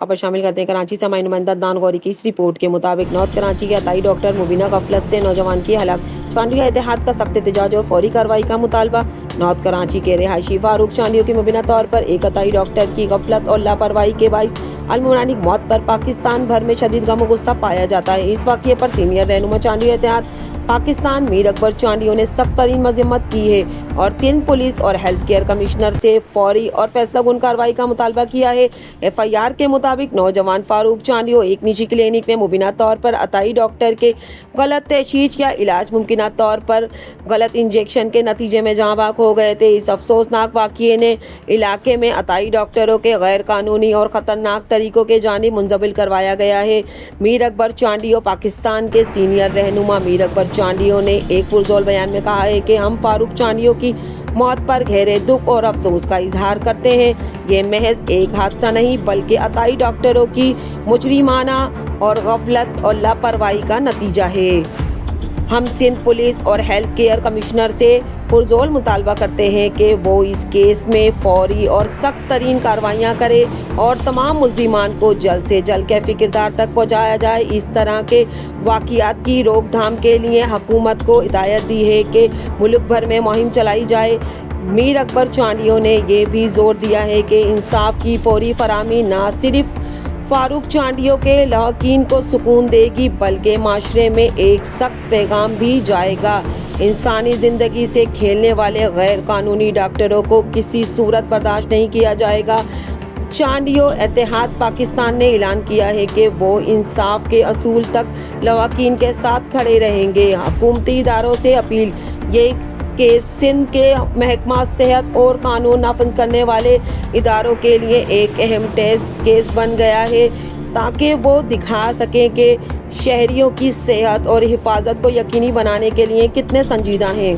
खबर शामिल करते हैं कराची से हमारे नुमाइंदा अदनान गौरी की इस रिपोर्ट के मुताबिक नॉर्थ कराची के अताई डॉक्टर मुबीना गफलत से नौजवान की हलाक, चांडियो इत्तेहाद का सख्त एहतजाज और फौरी कार्रवाई का मुतालबा। नॉर्थ कराची के रिहायशी फारूक चांडियो की मुबीना तौर पर एक अताई डॉक्टर की गफलत और लापरवाही के बाइस अलमुनानिक मौत पर पाकिस्तान भर में शदीद गम गुस्सा पाया जाता है। इस वाक़ये पर सीनियर रहनुमा चांडियो इत्तेहाद पाकिस्तान मीर अकबर चांडियो ने सख्त तरीन मजम्मत की है और सिंध पुलिस और हेल्थ केयर कमिश्नर से फौरी और फैसलाकुन कार्रवाई का मुतालबा किया है। FIR के मुताबिक नौजवान फारूक चांडियो एक निजी क्लिनिक में मुबीना तौर पर अताई डॉक्टर के गलत तशखीस या इलाज मुमकिन तौर पर गलत इंजेक्शन के नतीजे में जहाँ बाक हो गए थे। इस अफसोसनाक वाक़ये ने इलाके में अताई डॉक्टरों के गैर कानूनी और ख़तरनाक तरीकों के जानिब मुंजबिल करवाया गया है। मीर अकबर चांडियो पाकिस्तान के सीनियर रहनुमा मीर अकबर चांडियो ने एक पुरजोर बयान में कहा है कि हम फारूक चांडियो की मौत पर गहरे दुख और अफसोस का इजहार करते हैं। ये महज एक हादसा नहीं बल्कि अताई डॉक्टरों की मुजरिमाना और गफलत और लापरवाही का नतीजा है। हम सिंध पुलिस और हेल्थ केयर कमिश्नर से पुरजोर मुतालबा करते हैं कि वो इस केस में फौरी और सख्त तरीन कार्रवाइयाँ करे और तमाम मुल्जिमान को जल्द से जल्द कैफी किरदार तक पहुँचाया जाए। इस तरह के वाक़ियात की रोकथाम के लिए हुकूमत को हिदायत दी है कि मुल्क भर में मुहिम चलाई जाए। मीर अकबर चांडियो ने यह भी जोर दिया है कि इंसाफ की फौरी फराहमी न सिर्फ फारूक चांडियो के लवाकिन को सुकून देगी बल्कि माशरे में एक सख्त पैगाम भी जाएगा। इंसानी ज़िंदगी से खेलने वाले गैर कानूनी डॉक्टरों को किसी सूरत बर्दाश्त नहीं किया जाएगा। चांडियो इत्तेहाद पाकिस्तान ने ऐलान किया है कि वो इंसाफ के असूल तक लवाकिन के साथ खड़े रहेंगे। हुकूमती इदारों से अपील ये कि सिंध के महकमा सेहत और कानून नाफिज करने वाले इदारों के लिए एक अहम टेस्ट केस बन गया है ताकि वो दिखा सकें कि शहरियों की सेहत और हिफाजत को यकीनी बनाने के लिए कितने संजीदा हैं।